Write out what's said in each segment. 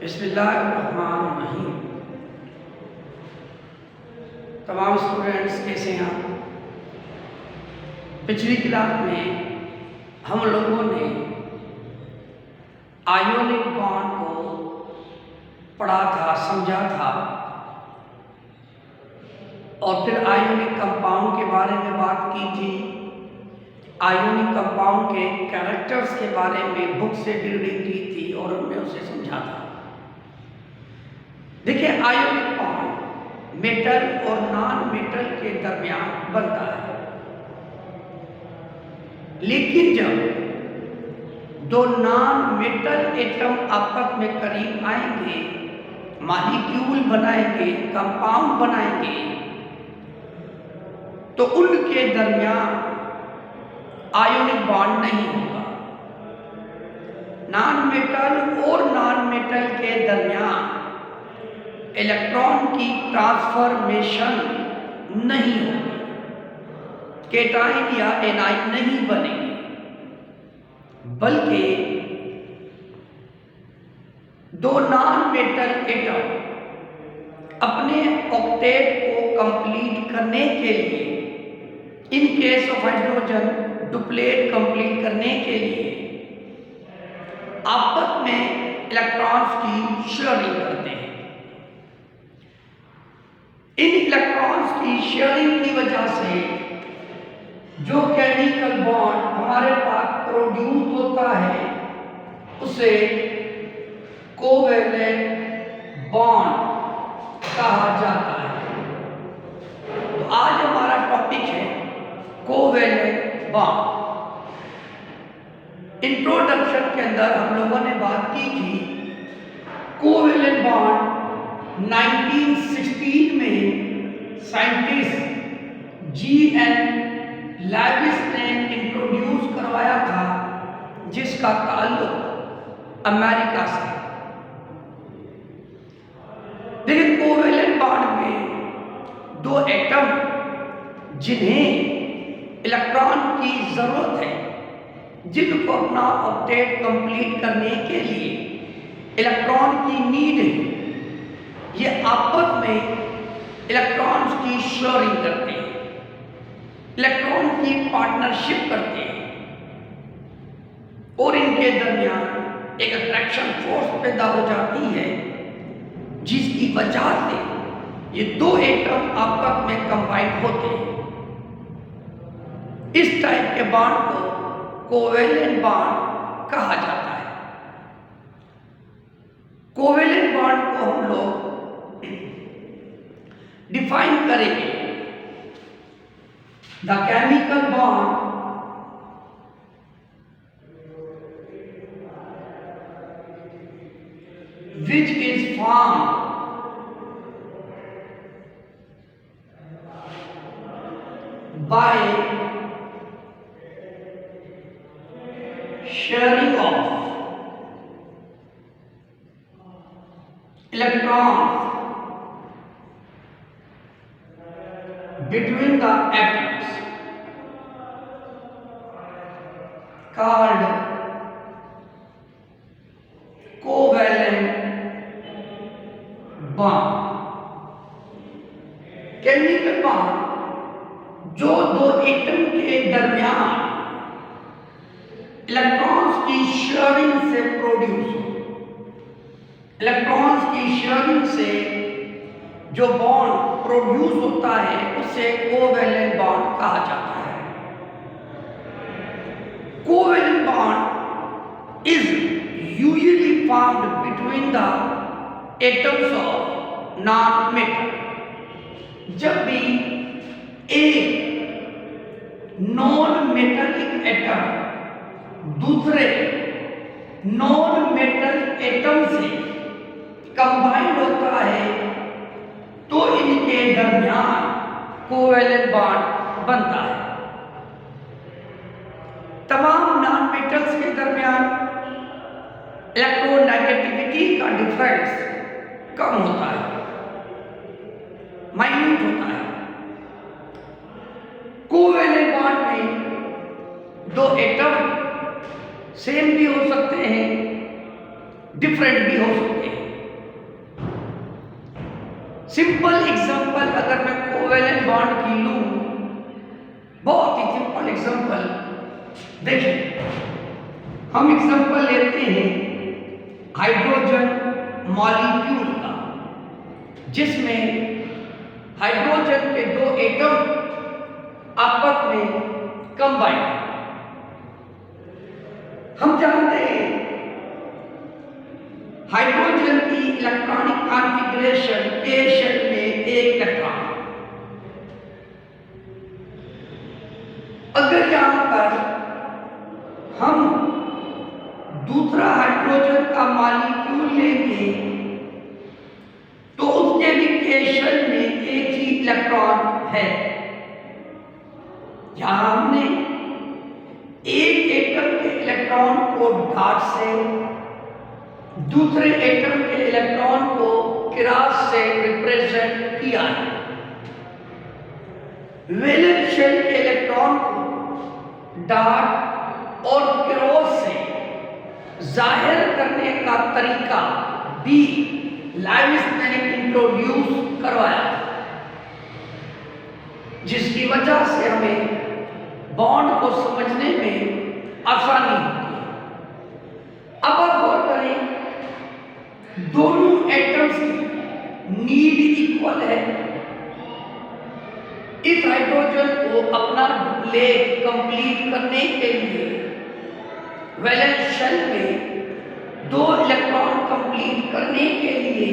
बिस्मिल्लाहिर्रहमानिर्रहीम। तमाम स्टूडेंट्स कैसे हैं आप? पिछली क्लास में हम लोगों ने आयोनिक बॉन्ड को पढ़ा था, समझा था और फिर आयोनिक कंपाउंड के बारे में बात की थी। आयोनिक कंपाउंड के कैरेक्टर्स के बारे में बुक से रीडिंग की थी और हमने उसे समझा था। देखिए, आयोनिक बॉन्ड मेटल और नॉन मेटल के दरमियान बनता है, लेकिन जब दो नॉन मेटल एटम आपस में करीब आएंगे, मॉलिक्यूल बनाएंगे, कंपाउंड बनाएंगे, तो उनके दरमियान आयोनिक बॉन्ड नहीं होगा। नॉन मेटल और नॉन मेटल के दरमियान इलेक्ट्रॉन की ट्रांसफॉर्मेशन नहीं होगी, केटाइन या एनाइन नहीं बनेंगे, बल्कि दो नॉन मेटल एटम अपने ऑक्टेट को कंप्लीट करने के लिए, in case of hydrogen duplet complete करने के लिए आपस में इलेक्ट्रॉन्स की शेयरिंग करते हैं। इन इलेक्ट्रॉन्स की शेयरिंग की वजह से जो केमिकल बॉन्ड हमारे पास प्रोड्यूस होता है उसे कोवेलेंट बॉन्ड कहा जाता है। तो आज हमारा टॉपिक है कोवेलेंट बॉन्ड। इंट्रोडक्शन के अंदर हम लोगों ने बात की थी कोवेलेंट बॉन्ड 1916 में साइंटिस्ट जी.एन. लेविस ने इंट्रोड्यूस करवाया था, जिसका ताल्लुक अमेरिका से। देखिए, कोवेलेंट बॉन्ड में दो एटम जिन्हें इलेक्ट्रॉन की जरूरत है, जिनको अपना ऑक्टेट कंप्लीट करने के लिए इलेक्ट्रॉन की नीड है, ये आपस में इलेक्ट्रॉन्स की शेयरिंग करते हैं, इलेक्ट्रॉन की पार्टनरशिप करते हैं और इनके दरमियान एक अट्रैक्शन फोर्स पैदा हो जाती है, जिसकी वजह से ये दो एटम आपस में कंबाइन होते हैं। इस टाइप के बॉन्ड को कोवेलेंट बॉन्ड कहा जाता है। कोवेलेंट बॉन्ड को हम लोग डिफाइन करेंगे। The chemical bond which is formed by sharing of electrons between the atoms called covalent bond. Chemical bond जो दो एटम के दरमियान इलेक्ट्रॉन्स की शेयरिंग से प्रोड्यूस हो। इलेक्ट्रॉन्स की शेयरिंग से जो बॉन्ड प्रोड्यूस होता है उसे कोवेलेंट बॉन्ड कहा जाता है। Covalent bond is usually formed between the atoms of non metal. जब भी एक नॉन मेटलिक एटम दूसरे नॉन मेटल एटम से कंबाइंड होता है, तो इनके दरमियान कोवेलेंट बॉन्ड बनता है। तमाम नॉन मेटल्स के दरमियान इलेक्ट्रोनेगेटिविटी का डिफरेंस कम होता है, माइन्यूट होता है। कोवेलेंट बॉन्ड में दो एटम सेम भी हो सकते हैं, डिफरेंट भी हो सकते हैं। सिंपल एग्जांपल अगर मैं कोवेलेंट बॉन्ड की लूं, बहुत ही सिंपल एग्जांपल देखिए, हम एग्जांपल लेते हैं हाइड्रोजन मॉलिक्यूल का, जिसमें हाइड्रोजन के दो एटम आपस में कंबाइन है। हम जानते हैं हाइड्रोजन की इलेक्ट्रॉनिक कॉन्फ़िगरेशन के शेल में एक इलेक्ट्रॉन। अगर यहां पर हम दूसरा हाइड्रोजन का मॉलिक्यूल लेंगे तो उसके भी के शेल में एक ही इलेक्ट्रॉन है। यहां हमने एक एटम के इलेक्ट्रॉन को डॉट से, दूसरे एटम के इलेक्ट्रॉन को क्रॉस से रिप्रेजेंट किया है। वैलेंस शेल के इलेक्ट्रॉन को डॉट और क्रॉस से जाहिर करने का तरीका भी लाइविस ने इंट्रोड्यूस करवाया, जिसकी वजह से हमें बॉन्ड को समझने में आसानी होती है। अब आप गौर करें, दोनों एटम्स की नीड इक्वल है। इस हाइड्रोजन को अपना डुप्लेट कंप्लीट करने के लिए वैलेंस शेल में दो इलेक्ट्रॉन कंप्लीट करने के लिए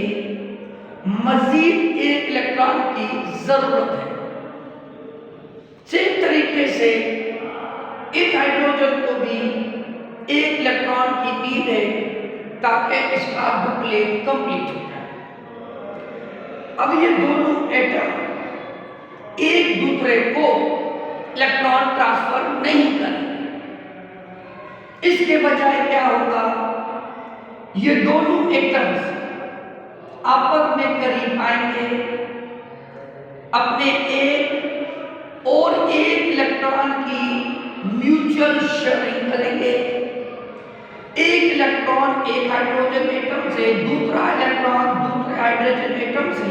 मजीद एक इलेक्ट्रॉन की जरूरत है। सेम तरीके से इस हाइड्रोजन को भी एक इलेक्ट्रॉन की नीड है ताकि इसका डुप्लेट कंप्लीट हो जाए। अब ये दोनों एटम एक दूसरे को इलेक्ट्रॉन ट्रांसफर नहीं करेंगे। इसके बजाय क्या होगा, ये दोनों एटम्स आपस में करीब आएंगे, अपने एक और एक इलेक्ट्रॉन की म्यूचुअल शेयरिंग करेंगे। एक इलेक्ट्रॉन एक हाइड्रोजन एटम से, दूसरा इलेक्ट्रॉन दूसरे हाइड्रोजन एटम से,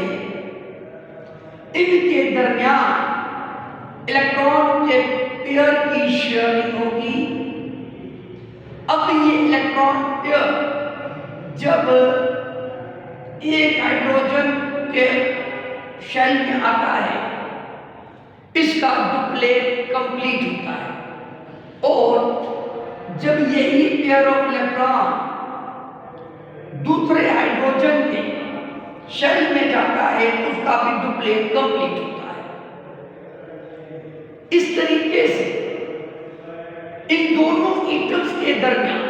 इनके दरमियान इलेक्ट्रॉन के पेयर की शेयरिंग होगी। अब ये इलेक्ट्रॉन पेयर जब एक हाइड्रोजन के शेल में आता है, इसका डुप्लेट कंप्लीट होता है, और जब यही पेयर ऑफ इलेक्ट्रॉन दूसरे हाइड्रोजन के शेल में जाता है, उसका भी डुप्लेट कंप्लीट होता है। इस तरीके से इन दोनों एटम्स के दरमियान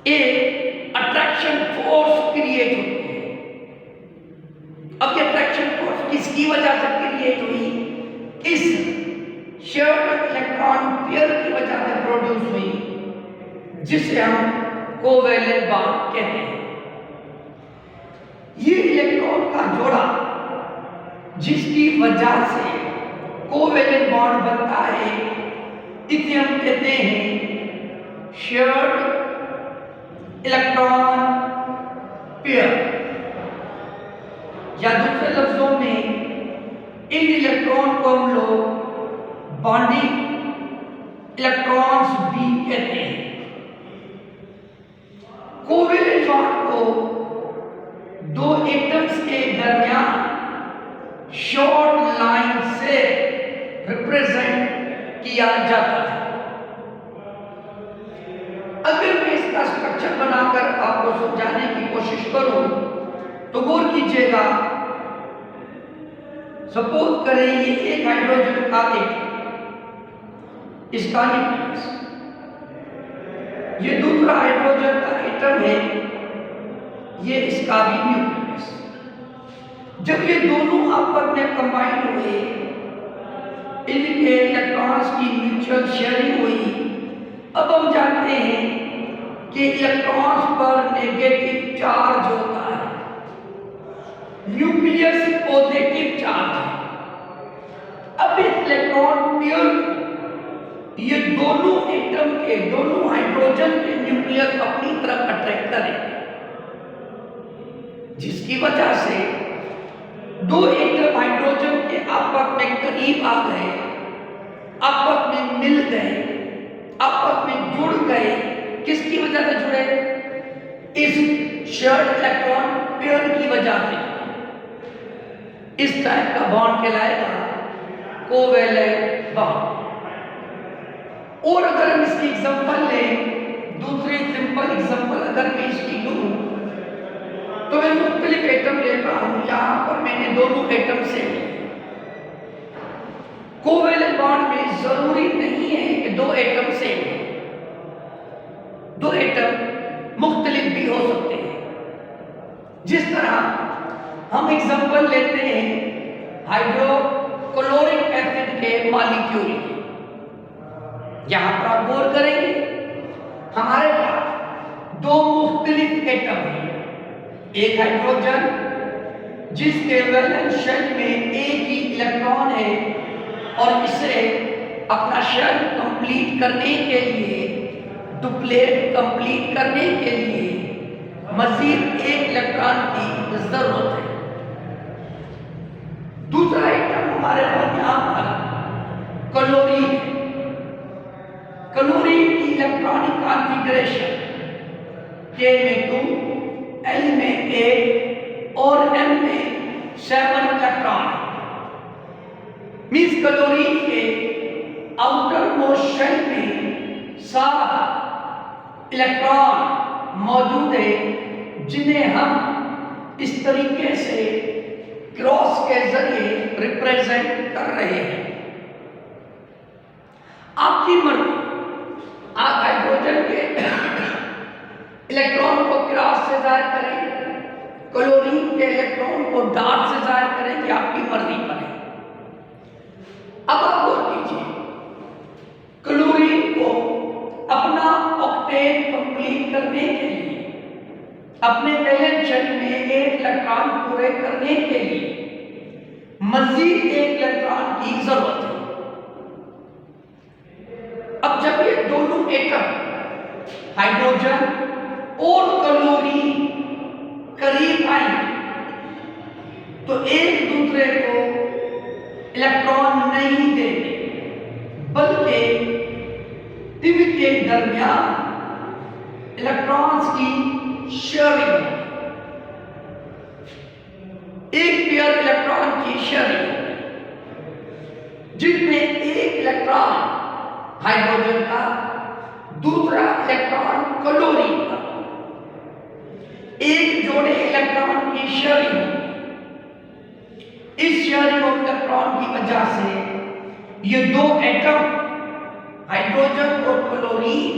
एक अट्रैक्शन फोर्स क्रिएट होती है। अब ये अट्रैक्शन फोर्स किसकी वजह से क्रिएट हुई? इस शेयर्ड इलेक्ट्रॉन पेयर की वजह से प्रोड्यूस हुई, जिसे हम कोवेलेंट बॉन्ड कहते हैं। ये इलेक्ट्रॉन का जोड़ा जिसकी वजह से कोवेलेंट बॉन्ड बनता है, इसे हम कहते हैं शेयर्ड इलेक्ट्रॉन पेयर, या दूसरे लफ्जों में इन इलेक्ट्रॉन को हम लोग बॉन्डिंग इलेक्ट्रॉन्स भी कहते हैं। कोवेलेंट बॉन्ड को दो एटम्स के दरमियान शॉर्ट लाइन से रिप्रेजेंट किया जाता है। अगर मैं इसका स्ट्रक्चर बनाकर आपको समझाने की कोशिश करूं तो गौर कीजिएगा। सपोज करें ये एक हाइड्रोजन का एटम, इसका न्यूक्लियस, ये दूसरा हाइड्रोजन का एटम है, ये इसका भी न्यूक्लियस। जब ये दोनों आपस में कंबाइन हुए, इनके इलेक्ट्रॉन्स की म्यूचुअल शेयरिंग हुई। अब हम जानते हैं कि इलेक्ट्रॉन्स पर नेगेटिव चार्ज होता है, न्यूक्लियस पॉजिटिव चार्ज है। अब इस इलेक्ट्रॉन पेयर ये दोनों एटम के, दोनों हाइड्रोजन के न्यूक्लियस अपनी तरफ अट्रैक्ट करेंगे, जिसकी वजह से दो एटम हाइड्रोजन के आपस में करीब आ गए, आपस में मिल गए, आपस में जुड़ गए। किसकी वजह से जुड़े? इस शेयर्ड इलेक्ट्रॉन पेयर की वजह से। इस टाइप का बॉन्ड कहलाएगा कोवेलेंट बॉन्ड। और अगर हम इसकी एग्जांपल लें, दूसरी सिंपल एग्जांपल अगर मैं इसकी लूं, तो मैं मुख्तलिफ एटम लेता हूं। यहां पर मैंने दोनों एटम से कोवेलेंट बॉन्ड में जरूरी नहीं है कि दो एटम सेम हो, दो एटम मुख्तलिफ भी हो सकते हैं। जिस तरह हम एग्जांपल लेते हैं हाइड्रोक्लोरिक एसिड के मॉलिक्यूल की। यहां पर आप गौर करेंगे, हमारे पास दो मुख्तलिफ एटम हैं। एक हाइड्रोजन जिसके वैलेंस शेल में एक ही इलेक्ट्रॉन है, और इसे अपना शेल कंप्लीट करने के लिए, डुप्लेट कंप्लीट करने के लिए मजीद एक इलेक्ट्रॉन की जरूरत है। दूसरा एटम हमारे पास यहां पर क्लोरीन है। क्लोरीन की इलेक्ट्रॉनिक कॉन्फ़िगरेशन K में 2, L में 8 और M में 7 इलेक्ट्रॉन है। मींस क्लोरीन के आउटर मोस्ट शेल में 7 इलेक्ट्रॉन मौजूद है, जिन्हें हम इस तरीके से क्रॉस के जरिए रिप्रेजेंट कर रहे हैं। आपकी मर्जी, आप हाइड्रोजन के इलेक्ट्रॉन को क्रॉस से जाहिर करें, क्लोरीन के इलेक्ट्रॉन को डॉट से जाहिर करें, कि आपकी मर्जी पर है। अब आप गौर कीजिए, क्लोरीन को अपना ऑक्टेट कंप्लीट करने के लिए, अपने वैलेंस शेल में एक इलेक्ट्रॉन पूरे करने के लिए मजीद एक इलेक्ट्रॉन की जरूरत है। अब जब ये दोनों एटम हाइड्रोजन और क्लोरीन करीब आएंगे, तो एक दूसरे को इलेक्ट्रॉन नहीं देंगे, बल्कि इनके दरमियान इलेक्ट्रॉन्स की शेयरिंग, एक पेयर इलेक्ट्रॉन की शेयरिंग, जिसमें एक इलेक्ट्रॉन हाइड्रोजन का, दूसरा इलेक्ट्रॉन क्लोरीन का, एक जोड़े इलेक्ट्रॉन की शेयरिंग। इस शेयरिंग ऑफ इलेक्ट्रॉन की वजह से ये दो एटम हाइड्रोजन और क्लोरीन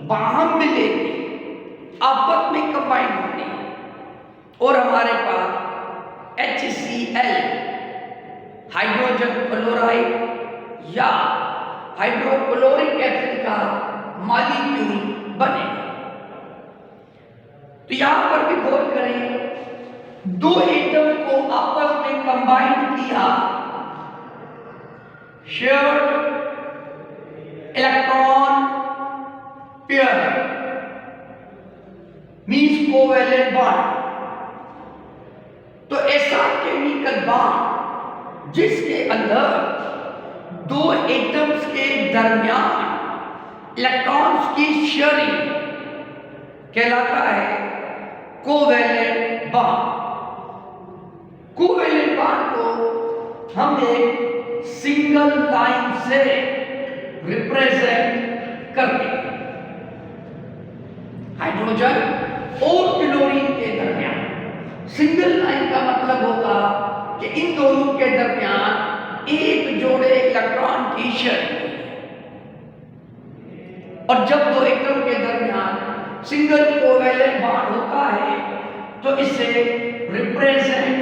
बाहम मिलेंगे, आपस में कंबाइन होंगे, और हमारे पास HCl हाइड्रोजन क्लोराइड या हाइड्रोक्लोरिक एसिड का मॉलिक्यूल बनेगा। तो यहां पर भी गौर करें, दो एटम को आपस में कंबाइन किया, shared electron pair means covalent bond. तो ऐसा केमिकल बॉन्ड जिसके अंदर दो एटम्स के दरमियान इलेक्ट्रॉन्स की शेयरिंग कहलाता है कोवेलेंट बॉन्ड। कोवेलेंट बॉन्ड को हम एक सिंगल लाइन से रिप्रेजेंट करते हैं। हाइड्रोजन और क्लोरीन के दरमियान सिंगल लाइन का मतलब होगा कि इन दोनों के दरमियान एक जोड़े इलेक्ट्रॉन की शेयरिंग, और जब दो एटम के दरमियान सिंगल कोवेलेंट बॉन्ड होता है, तो इसे रिप्रेजेंट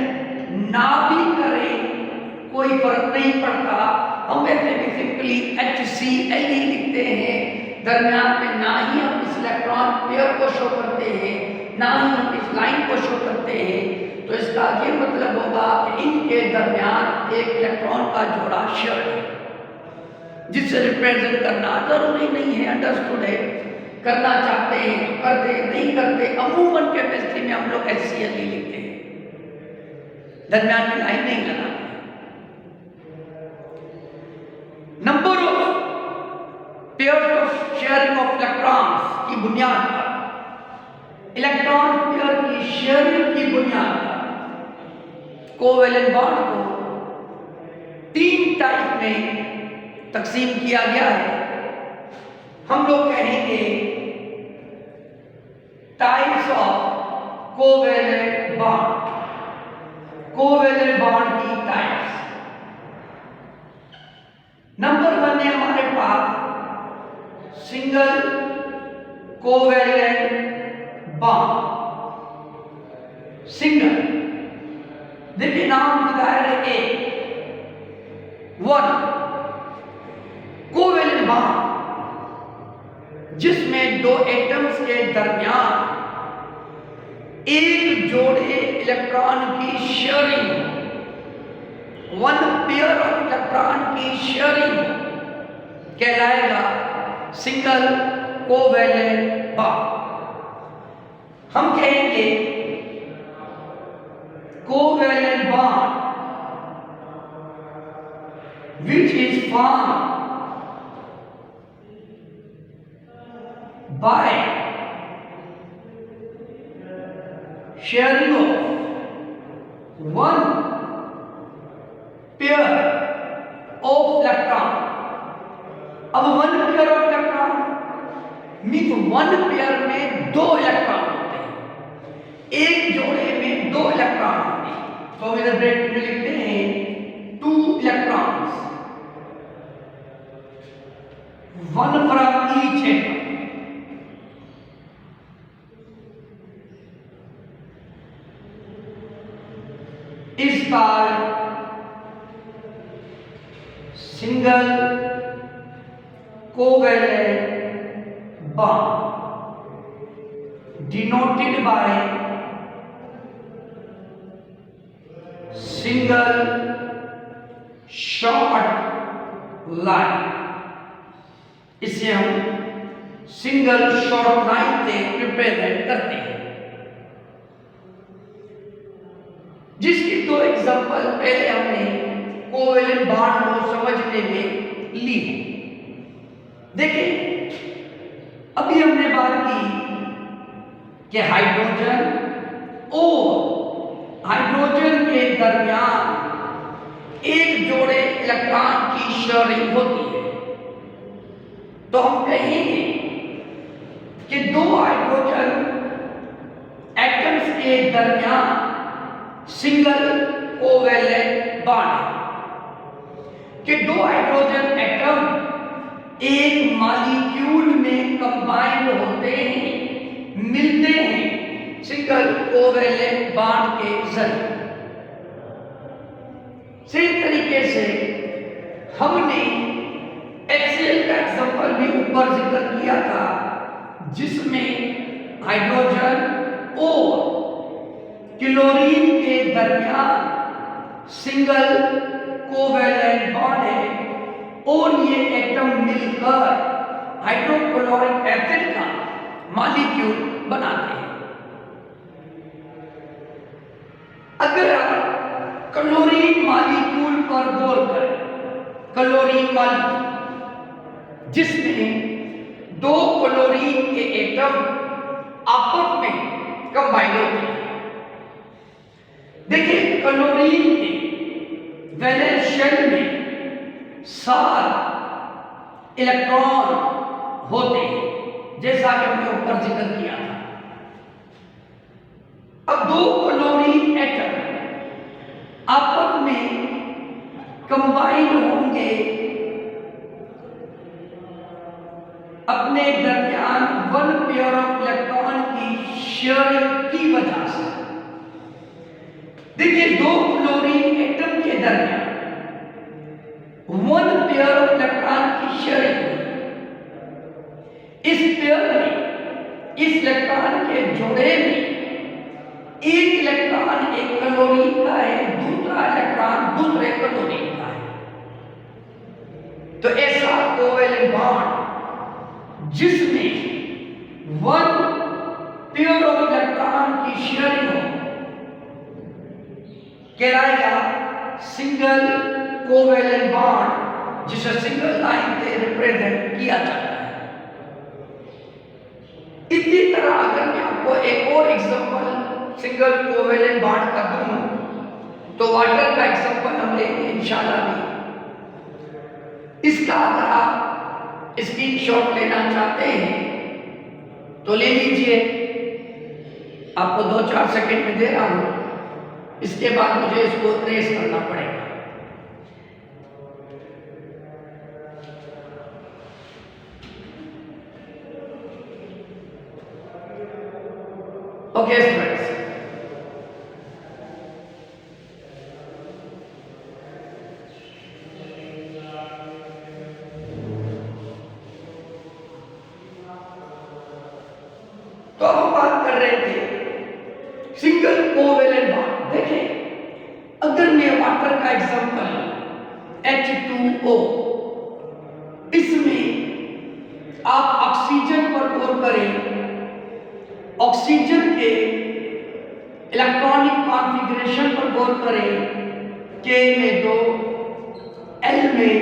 ना भी करें कोई फर्क नहीं पड़ता। हम वैसे भी सिंपली HCl ही लिखते हैं, दरमियान में ना ही हम इस इलेक्ट्रॉन पेयर को शो करते हैं, ना ही हम इस लाइन को शो करते हैं। तो इसका ये मतलब होगा कि इनके दरमियान एक इलेक्ट्रॉन का जोड़ा शेयर्ड है, जिसे रिप्रेजेंट करना जरूरी नहीं है, अंडरस्टूड है। करना चाहते हैं तो करते, नहीं करते, अमूमन केमिस्ट्री में हम लोग HCl ही लिखते हैं। दरमियान में लाइन नहीं लगाते। Number of pairs of sharing of electrons की बुनियाद पर, इलेक्ट्रॉन पेयर की शेयरिंग की बुनियाद पर कोवेलेंट बॉन्ड को 3 टाइप में तकसीम किया गया है। हम लोग कहेंगे types of covalent bond, covalent bond की टाइप्स। नंबर 1 है हमारे पास सिंगल कोवेलेंट बॉन्ड। सिंगल, देखिए नाम बताया है एक 1 कोवेलेंट बॉन्ड जिसमें 2 एटम्स के दरमियान एक जोड़े इलेक्ट्रॉन की शेयरिंग, 1 पेयर ऑफ इलेक्ट्रॉन की शेयरिंग कहलाएगा सिंगल कोवेलेंट बॉन्ड। हम कहेंगे covalent bond which is formed by sharing of 1 pair of electron। अब 1 pair of electron means 1 pair में 2 इलेक्ट्रॉन होते हैं, एक जोड़े में 2 इलेक्ट्रॉन होते हैं। तो हम इधर ब्रैकेट में लिखते हैं 2 electrons, 1 from each atom। is called single covalent bond denoted by single short line। इसे हम सिंगल शॉर्ट लाइन से रिप्रेजेंट करते हैं, जिसकी 2 एग्जांपल पहले हमने कोवेलेंट बॉन्ड को समझने में ली। देखिए अभी हमने बात की कि हाइड्रोजन और हाइड्रोजन के दरमियान एक जोड़े इलेक्ट्रॉन की शेयरिंग होती है। तो हम कहेंगे कि 2 हाइड्रोजन एटम्स के दरमियान सिंगल कोवेलेंट बॉन्ड है कि 2 हाइड्रोजन एटम एक मॉलिक्यूल में कंबाइंड होते हैं, मिलते हैं सिंगल कोवेलेंट बॉन्ड के जरिए। सेम तरीके से हमने HCl का एग्जांपल भी ऊपर जिक्र किया था, जिसमें हाइड्रोजन और क्लोरीन के दरमियान सिंगल कोवेलेंट बॉन्ड है और ये एटम मिलकर हाइड्रोक्लोरिक एसिड का मॉलिक्यूल बनाते हैं। अगर आप क्लोरीन मॉलिक्यूल पर गौर करें, क्लोरीन मॉलिक्यूल जिसमें 2 क्लोरीन के एटम आपस में कंबाइन होते हैं। देखिए क्लोरीन के वैलेंस शेल में 7 इलेक्ट्रॉन होते हैं, जैसा कि हमने ऊपर जिक्र किया था। अब 2 क्लोरीन एटम आपस में कंबाइन होंगे अपने दरमियान 1 पेयर ऑफ इलेक्ट्रॉन की शेयरिंग की वजह से। देखिए 2 क्लोरीन एटम के दरमियान 1 पेयर ऑफ इलेक्ट्रॉन की शेयरिंग। इस पेयर में, इस इलेक्ट्रॉन के जोड़े में एक इलेक्ट्रॉन एक क्लोरीन का है, दूसरा इलेक्ट्रॉन दूसरे क्लोरीन का है। तो ऐसा कोवेलेंट बॉन्ड जिसमें 1 पेयर ऑफ इलेक्ट्रॉन की शेयरिंग हो कहलाएगा सिंगल कोवेलेंट बॉन्ड, जिसे सिंगल लाइन से रिप्रेजेंट किया जाता है। इसी तरह अगर मैं आपको एक और एग्जांपल सिंगल कोवेलेंट बॉन्ड का दूं, तो वाटर का एग्जांपल हम लेंगे इंशाल्लाह भी। इसका अगर आप स्क्रीनशॉट लेना चाहते हैं तो ले लीजिए, आपको 2-4 सेकंड में दे रहा हूं, इसके बाद मुझे इसको ट्रेस करना पड़ेगा। ओके स्टूडेंट्स, तो हम बात कर रहे थे सिंगल कोवेलेंट बॉन्ड। देखें, अगर मैं वाटर का एग्जांपल H2O, इसमें आप ऑक्सीजन पर गौर करें, ऑक्सीजन के इलेक्ट्रॉनिक कॉन्फ़िगरेशन पर गौर करें, K में 2, L में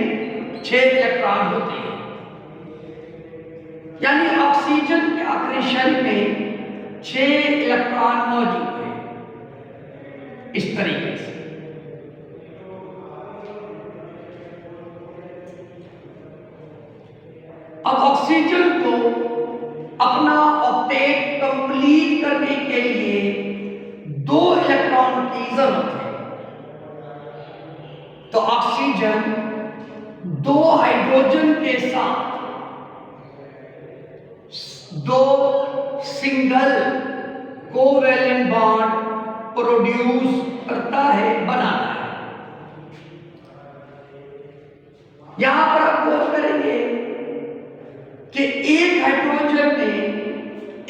6 इलेक्ट्रॉन होते हैं, यानी ऑक्सीजन के आक्रेशन में 6 इलेक्ट्रॉन मौजूद हैं। इस तरीके से अब ऑक्सीजन को अपना ऑक्टेट कंप्लीट करने के लिए 2 इलेक्ट्रॉन की जरूरत है। तो ऑक्सीजन 2 हाइड्रोजन के साथ 2 सिंगल कोवेलेंट बॉन्ड प्रोड्यूस करता है, बनाता है। यहां पर आप गौर करेंगे कि एक हाइड्रोजन ने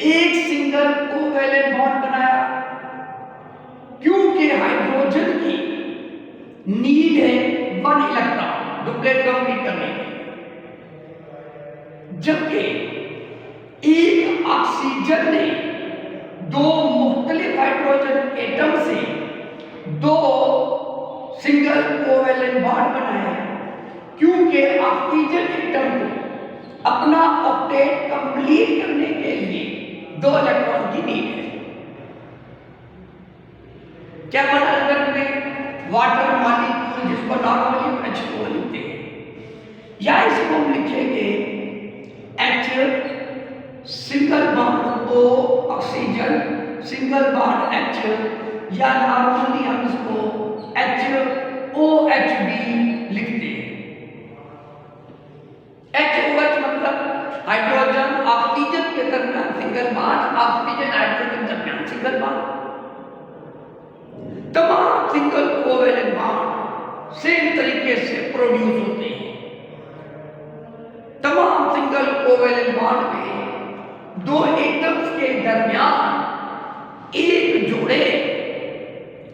एक सिंगल कोवेलेंट बॉन्ड बनाया, क्योंकि हाइड्रोजन की नीड है 1 इलेक्ट्रॉन डुप्लेट कंप्लीट करने के लिए, जबकि एक ऑक्सीजन ने 2 मुख्तलिफ हाइड्रोजन एटम से 2 सिंगल कोवेलेंट बॉन्ड बनाए, क्योंकि ऑक्सीजन एटम को अपना ऑक्टेट कंप्लीट करने के लिए 2 इलेक्ट्रॉन की नीड है। क्या बना अगर में वाटर मॉलिक्यूल, जिसको नॉर्मली H2O लिखते हैं, या इसको हम लिखेंगे H single bond O oxygen single bond H, या नॉर्मली हम इसको HOHB लिखते हैं। HOH मतलब हाइड्रोजन ऑक्सीजन के दरमियान सिंगल बॉन्ड, ऑक्सीजन हाइड्रोजन के दरमियान सिंगल बॉन्ड। तमाम सिंगल कोवेलेंट बॉन्ड सेम तरीके से प्रोड्यूस होते हैं। तमाम सिंगल कोवेलेंट बॉन्ड में 2 एटम्स के दरमियान एक जोड़े,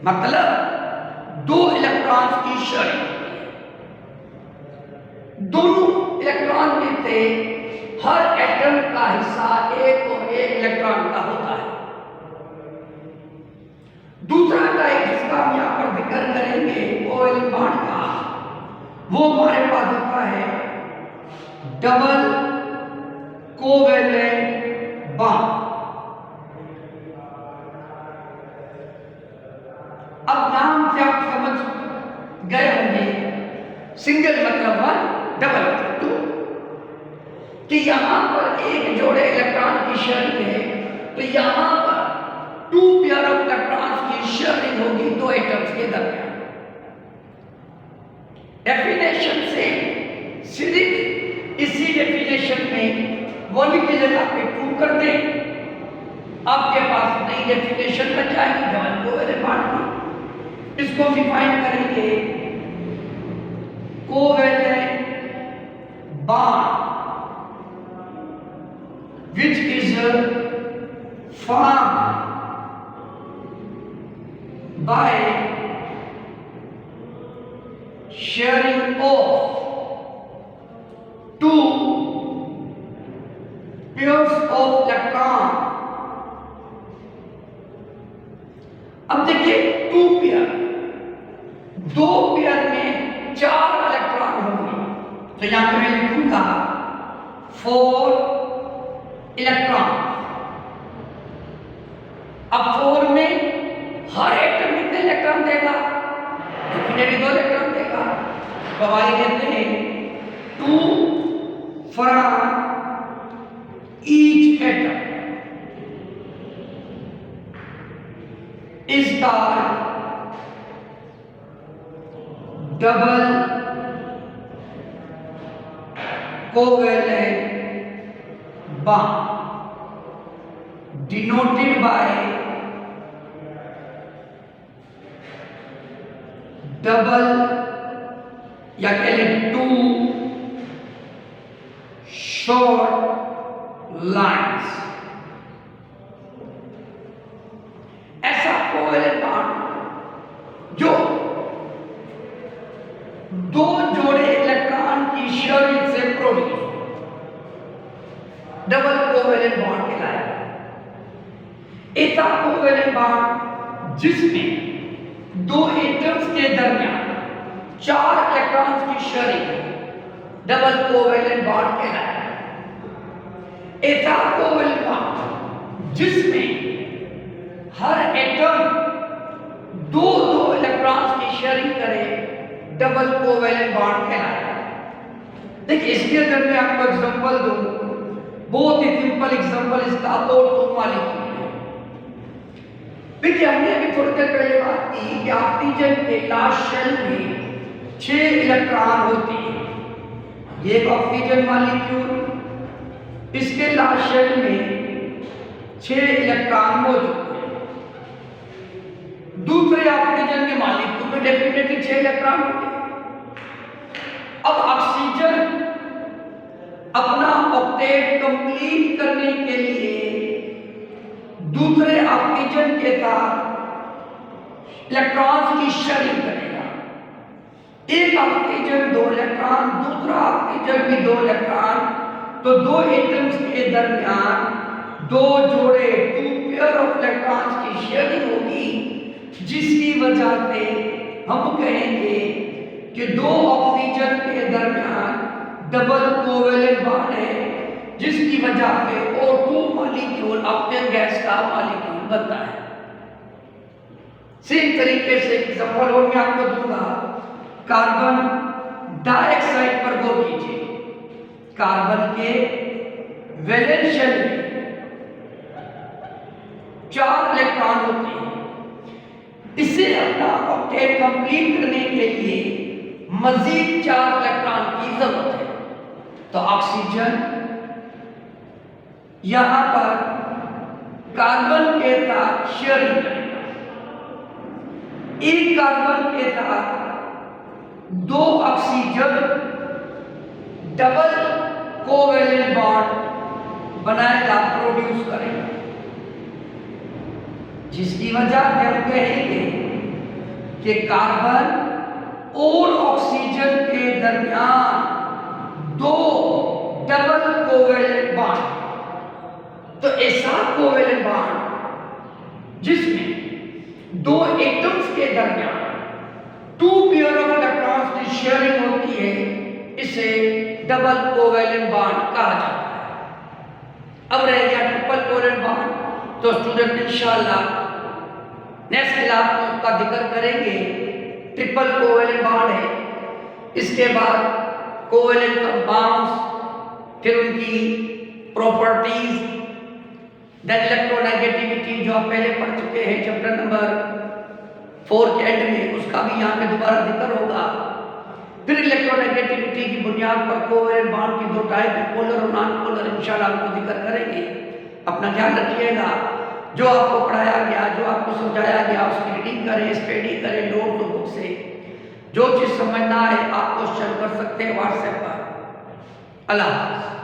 मतलब 2 इलेक्ट्रॉन्स की शेयरिंग होती है। दोनों इलेक्ट्रॉन में से हर एटम का हिस्सा एक और एक इलेक्ट्रॉन का होता है। दूसरा टाइप जिसका हम यहां पर जिक्र करेंगे कोवेलेंट बॉन्ड का, वो हमारे पास होता है डबल कोवेलेंट बॉन्ड। अब नाम से आप समझ गए होंगे, सिंगल मतलब 1, डबल मतलब 2, कि यहां पर एक जोड़े इलेक्ट्रॉन की शेयरिंग है, तो यहां पर 2 पेयर ऑफ इलेक्ट्रॉन्स की शेयरिंग होगी 2 एटम्स के दरमियान। डेफिनेशन से सिर्फ इसी डेफिनेशन में 1 की जगह पे 2 कर दें, आपके पास नई डेफिनेशन बन जाएगी डबल कोवेलेंट बॉन्ड की। इसको डिफाइन करेंगे covalent bond which is formed by sharing of 2 pairs of electron। अब देखिए 2 पेयर, दो पेयर में 4 इलेक्ट्रॉन होंगे। तो यहां पे मैं लिखूंगा 4 इलेक्ट्रॉन। अब 4 में हर एटम कितने इलेक्ट्रॉन देगा? डेफिनेटली 2 इलेक्ट्रॉन देगा। तो आइए कहते हैं 2 from each atom is called double covalent bond denoted by double या कह लें 2 short lines। ऐसा कोवेलेंट बॉन्ड जो 2 जोड़े इलेक्ट्रॉन की शेयरिंग से प्रोड्यूस डबल कोवेलेंट बॉन्ड कहलाएगा। ऐसा कोवेलेंट बॉन्ड जिसमें 2 एटम्स के दरमियान 4 इलेक्ट्रॉन्स की शेयरिंग डबल कोवेलेंट बॉन्ड कहलाएगा। ऐसा कोवेलेंट बॉन्ड जिसमें हर एटम 2 इलेक्ट्रॉन्स की शेयरिंग करे डबल कोवेलेंट बॉन्ड कहलाएगा। देखिए इसके अगर मैं आपको एग्जांपल दूं, बहुत ही सिंपल एग्जांपल इसका और 2 मॉलिक्यूल है। देखिए हमने अभी थोड़ी देर पहले बात की कि ऑक्सीजन के लास्ट शेल में 6 इलेक्ट्रॉन होते हैं। ये एक ऑक्सीजन मॉलिक्यूल, इसके लास्ट शेल में 6 इलेक्ट्रॉन मौजूद हैं। दूसरे ऑक्सीजन के मॉलिक्यूल में डेफिनेटली 6 इलेक्ट्रॉन होंगे। अब ऑक्सीजन अपना ऑक्टेट कंप्लीट करने के लिए दूसरे ऑक्सीजन के साथ इलेक्ट्रॉन्स की शेयरिंग करेगा। एक ऑक्सीजन 2 इलेक्ट्रॉन, दूसरा ऑक्सीजन भी 2 इलेक्ट्रॉन, तो 2 एटम्स के दरमियान 2 जोड़े 2 पेयर ऑफ इलेक्ट्रॉन्स की शेयरिंग होगी, जिसकी वजह से हम कहेंगे कि 2 ऑक्सीजन के दरमियान डबल कोवेलेंट बॉन्ड है, जिसकी वजह से O2 मॉलिक्यूल ऑक्टेन गैस का मॉलिक्यूल बनता है। सेम तरीके से एग्जांपल और मैं आपको दूंगा। कार्बन डाइऑक्साइड पर गौर कीजिए। कार्बन के वैलेंस शेल में 4 इलेक्ट्रॉन होते हैं। इसे अपना ऑक्टेट कंप्लीट करने के लिए मजीद 4 इलेक्ट्रॉन की जरूरत है। तो ऑक्सीजन यहां पर कार्बन के साथ शेयरिंग करेगा। एक कार्बन के साथ 2 ऑक्सीजन डबल कोवेलेंट बॉन्ड बनाएगा, प्रोड्यूस करेगा, जिसकी वजह से हम कहेंगे कि कार्बन और ऑक्सीजन के दरमियान 2 डबल कोवेलेंट बॉन्ड। तो ऐसा कोवेलेंट बॉन्ड जिसमें 2 एटम्स के दरमियान 2 पेयर ऑफ इलेक्ट्रॉन्स की शेयरिंग होती है, इसे डबल कोवेलेंट बॉन्ड कहा जाता है। अब रह गया ट्रिपल कोवेलेंट बॉन्ड। तो स्टूडेंट इंशाल्लाह नेक्स्ट क्लास में उसका जिक्र करेंगे। ट्रिपल कोवेलेंट बॉन्ड है, इसके बाद कोवेलेंट कंपाउंड्स, फिर उनकी प्रॉपर्टीज, देन इलेक्ट्रोनेगेटिविटी जो आप पहले पढ़ चुके हैं चैप्टर नंबर 4 के एंड में, उसका भी यहाँ पे दोबारा जिक्र होगा। फिर इलेक्ट्रोनेगेटिविटी की बुनियाद पर कोवेलेंट बॉन्ड की 2 टाइप है, पोलर और नॉन पोलर, इंशाल्लाह आपको जिक्र करेंगे। अपना ख्याल रखिएगा। जो आपको पढ़ाया गया, जो आपको समझाया गया, उसकी रीडिंग करें, स्टडी करें, नोट बुक से जो चीज़ समझना है आप क्वेश्चन कर सकते हैं व्हाट्सएप पर। अल्लाह हाफ़िज़।